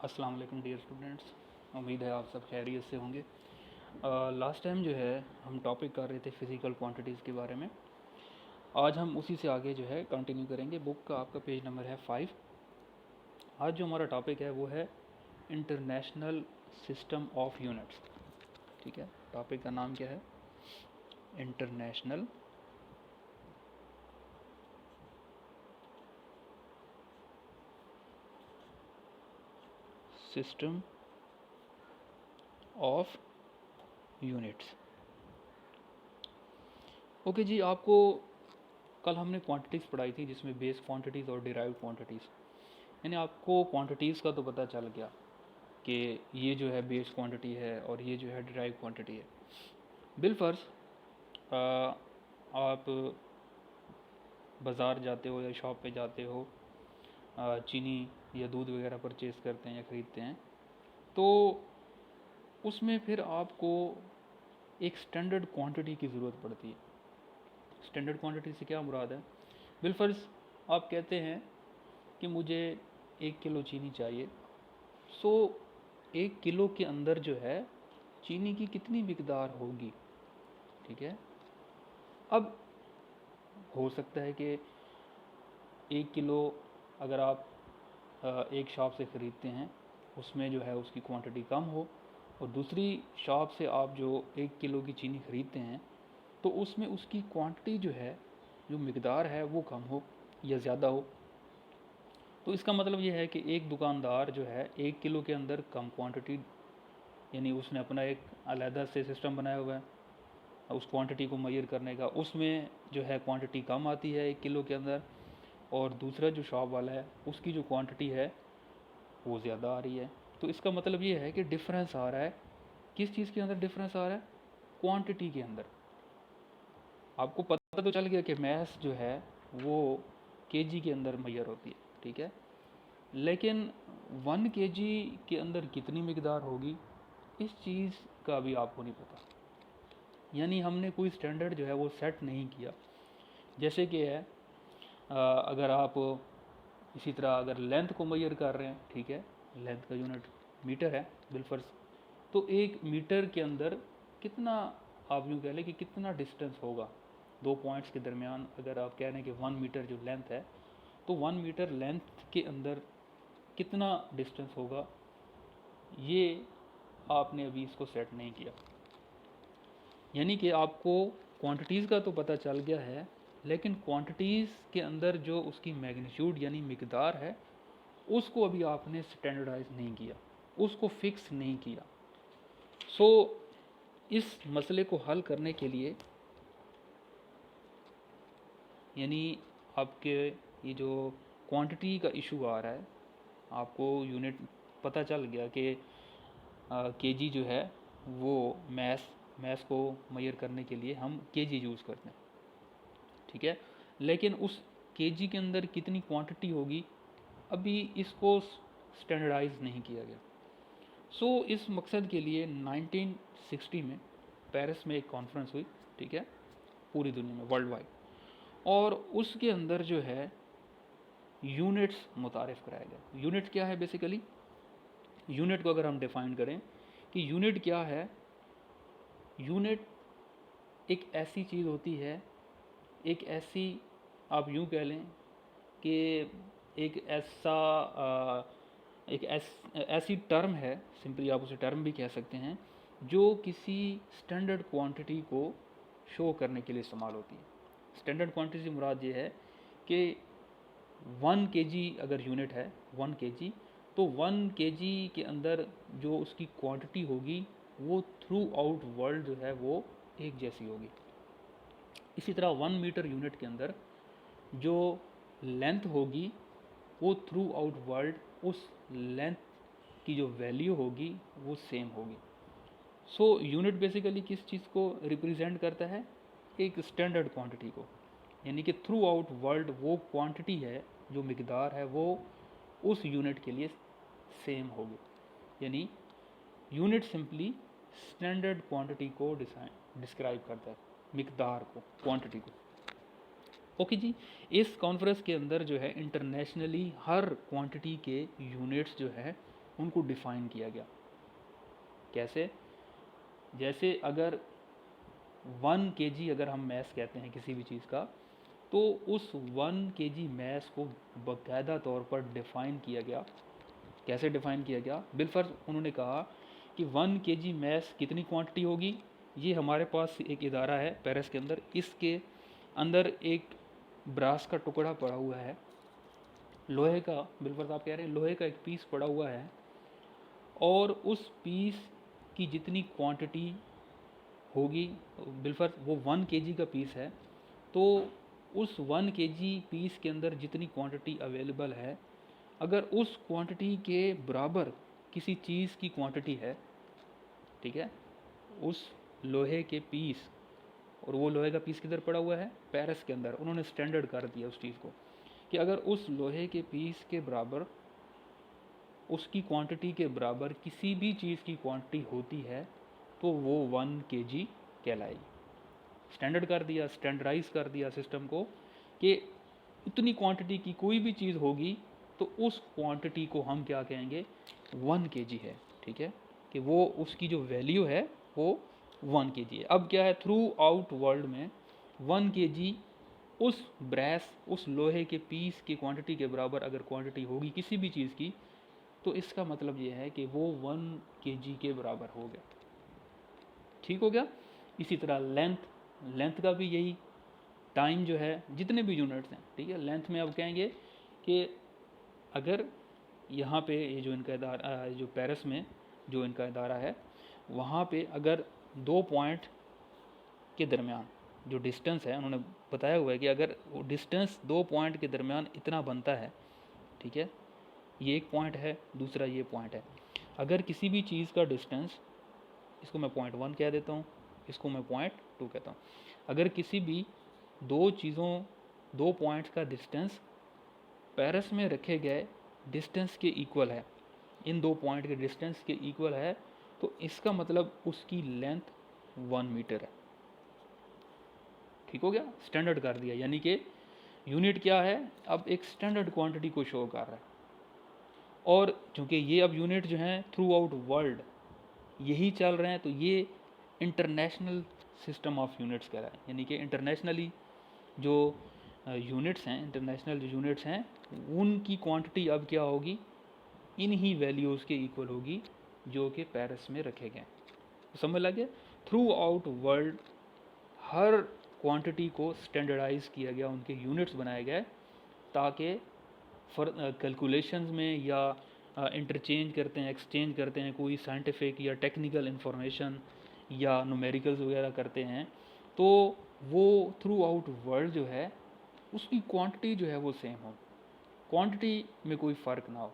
अस्सलाम वालेकुम dear students. उम्मीद है आप सब खैरियत से होंगे। लास्ट टाइम जो है हम टॉपिक कर रहे थे फ़िज़िकल क्वांटिटीज़ के बारे में। आज हम उसी से आगे जो है कंटिन्यू करेंगे। बुक का आपका पेज नंबर है 5। आज जो हमारा टॉपिक है वो है इंटरनेशनल सिस्टम ऑफ यूनिट्स। ठीक है, टॉपिक का नाम क्या है? International system of units. Okay जी, आपको कल हमने क्वांटिटीज़ पढ़ाई थी जिसमें बेस क्वांटिटीज़ और डिराइव्ड क्वांटिटीज़, यानी आपको क्वांटिटीज़ का तो पता चल गया कि ये जो है बेस क्वांटिटी है और ये जो है डिराइव क्वांटिटी है। बिलफर्ज आप बाज़ार जाते हो या शॉप पे जाते हो, चीनी या दूध वगैरह परचेज़ करते हैं या ख़रीदते हैं, तो उसमें फिर आपको एक स्टैंडर्ड क्वांटिटी की ज़रूरत पड़ती है। स्टैंडर्ड क्वांटिटी से क्या मुराद है? बिलफर्ज आप कहते हैं कि मुझे 1 किलो चीनी चाहिए। सो 1 किलो के अंदर जो है चीनी की कितनी मिकदार होगी? ठीक है, अब हो सकता है कि 1 किलो अगर आप एक शॉप से ख़रीदते हैं उसमें जो है उसकी क्वांटिटी कम हो, और दूसरी शॉप से आप जो 1 किलो की चीनी ख़रीदते हैं तो उसमें उसकी क्वांटिटी जो है, जो मिकदार है वो कम हो या ज़्यादा हो। तो इसका मतलब ये है कि एक दुकानदार जो है 1 किलो के अंदर कम क्वांटिटी, यानी उसने अपना एक अलहदा से सिस्टम बनाया हुआ है उस क्वांटिटी को मेजर करने का, उसमें जो है क्वांटिटी कम आती है 1 किलो के अंदर, और दूसरा जो शॉप वाला है उसकी जो क्वांटिटी है वो ज़्यादा आ रही है। तो इसका मतलब ये है कि डिफरेंस आ रहा है। किस चीज़ के अंदर डिफरेंस आ रहा है? क्वांटिटी के अंदर। आपको पता तो चल गया कि मैथ जो है वो केजी के अंदर मेजर होती है, ठीक है, लेकिन 1 केजी के अंदर कितनी मिकदार होगी इस चीज़ का भी आपको नहीं पता। यानी हमने कोई स्टैंडर्ड जो है वो सेट नहीं किया। जैसे कि है अगर आप इसी तरह अगर लेंथ को मेजर कर रहे हैं, ठीक है, लेंथ का यूनिट मीटर है बिलफर्ज, तो 1 मीटर के अंदर कितना, आप यूँ कह लें कि कितना डिस्टेंस होगा दो पॉइंट्स के दरमियान। अगर आप कह रहे हैं कि 1 मीटर जो लेंथ है, तो 1 मीटर लेंथ के अंदर कितना डिस्टेंस होगा, ये आपने अभी इसको सेट नहीं किया। यानी कि आपको क्वांटिटीज़ का तो पता चल गया है, लेकिन क्वांटिटीज़ के अंदर जो उसकी मैग्नीट्यूड यानी मिकदार है उसको अभी आपने स्टैंडर्डाइज नहीं किया, उसको फिक्स नहीं किया। सो इस मसले को हल करने के लिए, यानी आपके ये जो क्वांटिटी का इशू आ रहा है, आपको यूनिट पता चल गया कि केजी जो है वो मैस को मेजर करने के लिए हम केजी यूज़ करते हैं, ठीक है, लेकिन उस केजी के अंदर कितनी क्वांटिटी होगी अभी इसको स्टैंडर्डाइज नहीं किया गया। सो इस मकसद के लिए 1960 में पेरिस में एक कॉन्फ्रेंस हुई, ठीक है, पूरी दुनिया में वर्ल्ड वाइड, और उसके अंदर जो है यूनिट्स मुतारिफ़ कराया गया। यूनिट क्या है? बेसिकली यूनिट को अगर हम डिफ़ाइन करें कि यूनिट क्या है, यूनिट एक ऐसी चीज़ होती है, एक ऐसी, आप यूँ कह लें कि एक ऐसा ऐसी टर्म है, सिंपली आप उसे टर्म भी कह सकते हैं, जो किसी स्टैंडर्ड क्वांटिटी को शो करने के लिए इस्तेमाल होती है। स्टैंडर्ड क्वांटिटी से मुराद ये है कि 1 kg अगर यूनिट है 1 kg, तो 1 kg के अंदर जो उसकी क्वांटिटी होगी वो थ्रू आउट वर्ल्ड जो है वो एक जैसी होगी। इसी तरह 1 मीटर यूनिट के अंदर जो लेंथ होगी वो थ्रू आउट वर्ल्ड उस लेंथ की जो वैल्यू होगी वो सेम होगी। सो यूनिट बेसिकली किस चीज़ को रिप्रेजेंट करता है? एक स्टैंडर्ड क्वांटिटी को, यानी कि थ्रू आउट वर्ल्ड वो क्वांटिटी है, जो मिकदार है वो उस यूनिट के लिए सेम होगी। यानी यूनिट सिंपली स्टैंडर्ड क्वांटिटी को डिस्क्राइब करता है, मिकदार को, क्वांटिटी को। ओके जी, इस कॉन्फ्रेंस के अंदर जो है इंटरनेशनली हर क्वांटिटी के यूनिट्स जो है उनको डिफाइन किया गया। कैसे? जैसे अगर 1 kg अगर हम मैस कहते हैं किसी भी चीज़ का, तो उस 1 kg मैस को बाकायदा तौर पर डिफ़ाइन किया गया। कैसे डिफ़ाइन किया गया? बिलफर्ज उन्होंने कहा कि 1 kg मैस कितनी क्वांटिटी होगी। ये हमारे पास एक इदारा है पेरिस के अंदर, इसके अंदर एक ब्रास का टुकड़ा पड़ा हुआ है, लोहे का, बिलफर्ज आप कह रहे हैं लोहे का एक पीस पड़ा हुआ है, और उस पीस की जितनी क्वांटिटी होगी, बिलफर्ज वो 1 kg का पीस है, तो उस 1 kg पीस के अंदर जितनी क्वांटिटी अवेलेबल है, अगर उस क्वांटिटी के बराबर किसी चीज़ की क्वांटिटी है, ठीक है, उस लोहे के पीस, और वो लोहे का पीस किधर पड़ा हुआ है? पेरिस के अंदर। उन्होंने स्टैंडर्ड कर दिया उस चीज़ को कि अगर उस लोहे के पीस के बराबर, उसकी क्वांटिटी के बराबर किसी भी चीज़ की क्वांटिटी होती है, तो वो 1 kg कहलाएगी। स्टैंडर्ड कर दिया, स्टैंडर्डाइज कर दिया सिस्टम को कि इतनी क्वांटिटी की कोई भी चीज़ होगी तो उस क्वांटिटी को हम क्या कहेंगे? 1 kg है, ठीक है, कि वो उसकी जो वैल्यू है वो 1 kg है। अब क्या है, थ्रू आउट वर्ल्ड में 1 kg उस ब्रैस, उस लोहे के पीस की क्वांटिटी के बराबर अगर क्वांटिटी होगी किसी भी चीज़ की, तो इसका मतलब ये है कि वो 1 kg के बराबर हो गया। ठीक हो गया। इसी तरह लेंथ का भी यही, टाइम जो है, जितने भी यूनिट्स हैं, ठीक है, लेंथ में अब कहेंगे कि अगर यहाँ पे ये जो इनका इदारा, जो पेरिस में जो इनका इदारा है, वहाँ पे अगर 2 पॉइंट के दरमियान जो डिस्टेंस है, उन्होंने बताया हुआ है कि अगर डिस्टेंस 2 पॉइंट के दरमियान इतना बनता है, ठीक है, ये एक पॉइंट है, दूसरा ये पॉइंट है, अगर किसी भी चीज़ का डिस्टेंस, इसको मैं पॉइंट 1 कह देता हूँ, इसको मैं पॉइंट 2 कहता हूँ, अगर किसी भी दो पॉइंट्स का डिस्टेंस पेरिस में रखे गए डिस्टेंस के इक्वल है, इन 2 पॉइंट के डिस्टेंस के इक्वल है, तो इसका मतलब उसकी लेंथ 1 मीटर है। ठीक हो गया, स्टैंडर्ड कर दिया, यानी कि यूनिट क्या है, अब एक स्टैंडर्ड क्वांटिटी को शो कर रहा है। और चूंकि ये अब यूनिट जो हैं थ्रू आउट वर्ल्ड यही चल रहे हैं, तो ये इंटरनेशनल सिस्टम ऑफ यूनिट्स कह रहा है, यानी कि इंटरनेशनली जो यूनिट्स हैं, इंटरनेशनल जो यूनिट्स हैं, उनकी क्वांटिटी अब क्या होगी, इन ही वैल्यूज़ के इक्वल होगी जो कि पेरिस में रखे गए। समझ लगे? थ्रू आउट वर्ल्ड हर क्वांटिटी को स्टैंडर्डाइज किया गया, उनके यूनिट्स बनाए गए, ताकि कैलकुलेशंस में या इंटरचेंज करते हैं, एक्सचेंज करते हैं कोई साइंटिफिक या टेक्निकल इंफॉर्मेशन या न्यूमेरिकल्स वगैरह करते हैं, तो वो थ्रू आउट वर्ल्ड जो है उसकी क्वांटिटी जो है वो सेम हो, क्वांटिटी में कोई फ़र्क ना हो।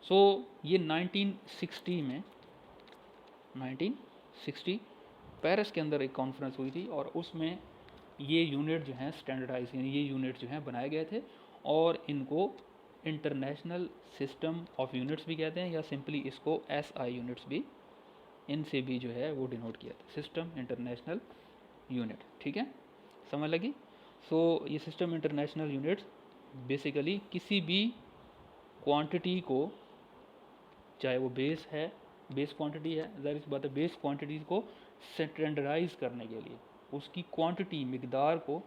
सो ये 1960 पेरिस के अंदर एक कॉन्फ्रेंस हुई थी, और उसमें ये यूनिट जो हैं स्टैंडर्डाइज, यानी ये यूनिट जो हैं बनाए गए थे, और इनको इंटरनेशनल सिस्टम ऑफ यूनिट्स भी कहते हैं, या सिंपली इसको SI यूनिट्स भी, इनसे भी जो है वो डिनोट किया था, सिस्टम इंटरनेशनल यूनिट। ठीक है, समझ लगी? सो ये सिस्टम इंटरनेशनल यूनिट्स बेसिकली किसी भी क्वांटिटी को, चाहे वो बेस है, बेस क्वांटिटी है, ज़ाहिर सी बात है, बेस क्वांटिटी को स्टैंडर्डाइज करने के लिए, उसकी क्वांटिटी मिकदार को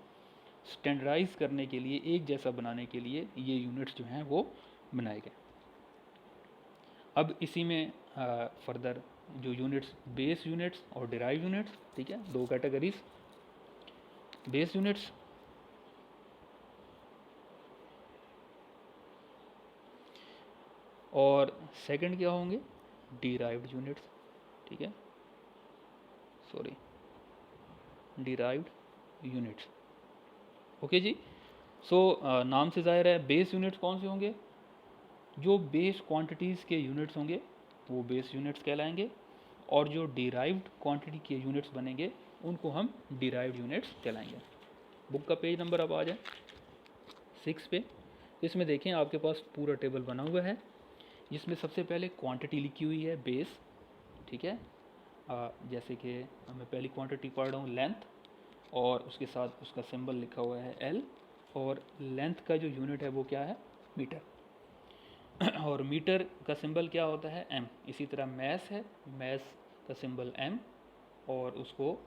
स्टैंडर्डाइज करने के लिए, एक जैसा बनाने के लिए ये यूनिट्स जो हैं वो बनाए गए। अब इसी में फर्दर जो यूनिट्स, बेस यूनिट्स और डिराइव यूनिट्स, ठीक है, 2 कैटेगरीज, बेस यूनिट्स और सेकंड क्या होंगे, डिराइव्ड यूनिट्स। ठीक है, सॉरी, डिराइव्ड यूनिट्स। ओके जी। सो नाम से जाहिर है बेस यूनिट्स कौन से होंगे, जो बेस क्वांटिटीज़ के यूनिट्स होंगे वो बेस यूनिट्स कहलाएंगे, और जो डिराइव्ड क्वांटिटी के यूनिट्स बनेंगे उनको हम डिराइव्ड यूनिट्स कहलाएंगे। बुक का पेज नंबर अब आ जाए 6 पे, तो इसमें देखें आपके पास पूरा टेबल बना हुआ है, जिसमें सबसे पहले क्वांटिटी लिखी हुई है बेस। ठीक है, जैसे कि मैं पहली क्वांटिटी पढ़ रहा हूँ लेंथ, और उसके साथ उसका सिंबल लिखा हुआ है L, और लेंथ का जो यूनिट है वो क्या है, मीटर। और मीटर का सिंबल क्या होता है, एम। इसी तरह मैस है, मैस का सिंबल एम, और उसको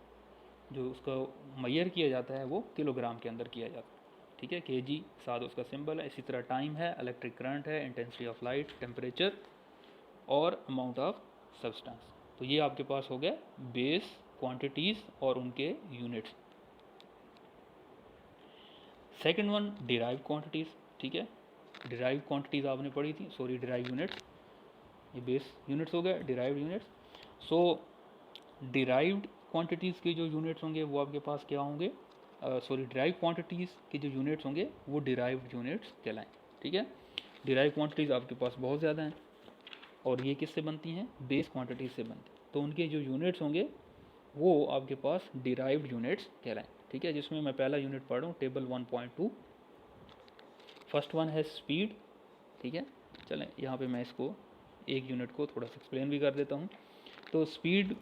जो उसका मैयर किया जाता है वो किलोग्राम के अंदर किया जाता है, ठीक है। केजी साथ उसका सिंबल है। इसी तरह टाइम है, इलेक्ट्रिक करंट है, इंटेंसिटी ऑफ लाइट, टेम्परेचर और अमाउंट ऑफ सब्सटेंस। तो ये आपके पास हो गया बेस क्वांटिटीज़ और उनके units. Second one derive quantities, ठीक है। डिराइव क्वांटिटीज़ आपने पढ़ी थी, सॉरी डिराइव यूनिट्स, ये बेस यूनिट्स हो गए, डिराइव्ड यूनिट्स। सो डिराइव्ड क्वांटिटीज़ के जो यूनिट्स होंगे वो आपके पास क्या होंगे, सॉरी डिराइव क्वांटिटीज़ के जो यूनिट्स होंगे वो डिराइव्ड यूनिट्स कहलाएं, ठीक है। डिराइव क्वांटिटीज़ आपके पास बहुत ज़्यादा हैं और ये किससे बनती हैं, बेस क्वांटिटीज़ से बनती हैं, तो उनके जो यूनिट्स होंगे वो आपके पास डिराइव्ड यूनिट्स कहलाएं, ठीक है। जिसमें मैं पहला यूनिट पढ़ रहा हूँ, टेबल 1.2। फर्स्ट वन है स्पीड, ठीक है। चलें यहाँ पे मैं इसको एक यूनिट को थोड़ा सा एक्सप्लेन भी कर देता हूँ। तो स्पीड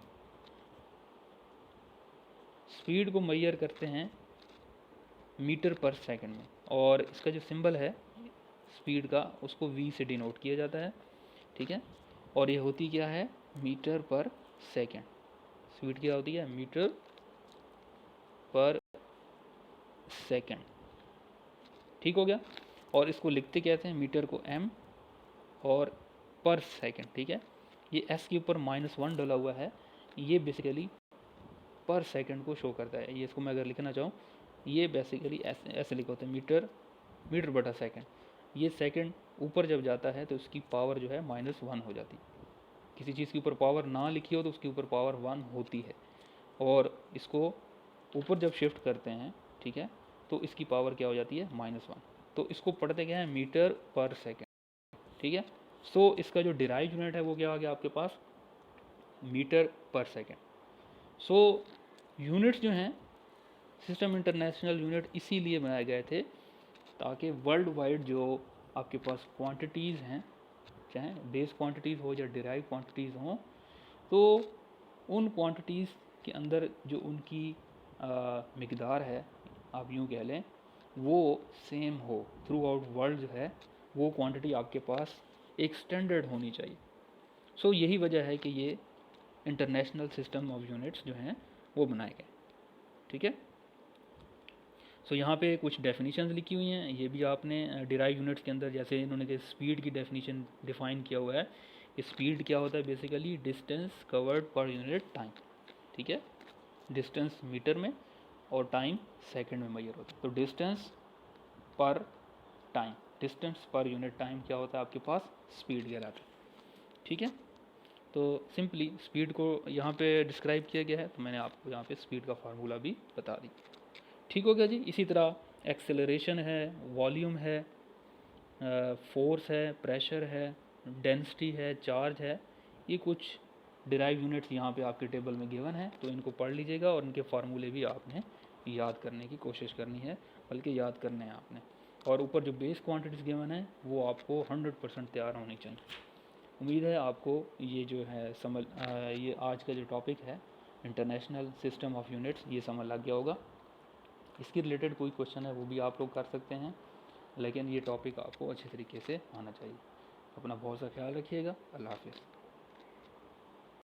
को मैयर करते हैं मीटर पर सेकंड में, और इसका जो सिंबल है स्पीड का उसको v से डिनोट किया जाता है, ठीक है। और ये होती क्या है, मीटर पर सेकंड। स्पीड क्या होती है, मीटर पर सेकंड, ठीक हो गया। और इसको लिखते कैसे हैं, मीटर को m और पर सेकंड, ठीक है। ये s के ऊपर -1 डला हुआ है, ये बेसिकली पर सेकंड को शो करता है। ये इसको मैं अगर लिखना चाहूँ, ये बेसिकली ऐसे लिखा होता है, मीटर बटा सेकंड। ये सेकंड ऊपर जब जाता है तो उसकी पावर जो है -1 हो जाती है। किसी चीज़ के ऊपर पावर ना लिखी हो तो उसके ऊपर पावर 1 होती है, और इसको ऊपर जब शिफ्ट करते हैं, ठीक है, तो इसकी पावर क्या हो जाती है, -1। तो इसको पढ़ते क्या है, मीटर पर सेकंड, ठीक है। सो इसका जो डिराइव यूनिट है वो क्या आ गया आपके पास, मीटर पर सेकंड। सो यूनिट्स जो हैं, सिस्टम इंटरनेशनल यूनिट इसीलिए बनाए गए थे ताकि वर्ल्ड वाइड जो आपके पास क्वांटिटीज़ हैं, चाहे बेस क्वांटिटीज़ हो या डिराइव क्वांटिटीज़ हों, तो उन क्वांटिटीज़ के अंदर जो उनकी मिकदार है, आप यूँ कह लें, वो सेम हो थ्रू आउट वर्ल्ड, जो है वो क्वांटिटी आपके पास एक स्टैंडर्ड होनी चाहिए। सो यही वजह है कि ये इंटरनेशनल सिस्टम ऑफ यूनिट्स जो हैं वो बनाए गए, ठीक है। सो यहाँ पे कुछ डेफिनेशंस लिखी हुई हैं, ये भी आपने डिराइव यूनिट्स के अंदर, जैसे इन्होंने स्पीड की डेफिनेशन डिफाइन किया हुआ है। स्पीड क्या होता है, basically distance covered per unit time, ठीक है। डिस्टेंस मीटर में और टाइम सेकंड में मेजर होता है। तो डिस्टेंस पर time, distance per unit time क्या होता है आपके पास, स्पीड कहलाता है, ठीक है। तो सिंपली स्पीड को यहाँ पे डिस्क्राइब किया गया है, तो मैंने आपको यहाँ पे स्पीड का फार्मूला भी बता दी, ठीक हो गया जी। इसी तरह एक्सेलरेशन है, वॉल्यूम है, फोर्स है, प्रेशर है, डेंसिटी है, चार्ज है, ये कुछ डिराइव यूनिट्स यहाँ पे आपके टेबल में गिवन है, तो इनको पढ़ लीजिएगा और इनके फार्मूले भी आपने याद करने की कोशिश करनी है, बल्कि याद करने हैं आपने। और ऊपर जो बेस क्वांटिटीज़ गिवन है वो आपको 100% तैयार होनी चाहिए। उम्मीद है आपको ये जो है ये आज का जो टॉपिक है इंटरनेशनल सिस्टम ऑफ यूनिट्स, ये समझ लग गया होगा। इसके रिलेटेड कोई क्वेश्चन है वो भी आप लोग कर सकते हैं, लेकिन ये टॉपिक आपको अच्छे तरीके से आना चाहिए। अपना बहुत सा ख्याल रखिएगा। अल्लाह हाफिज़।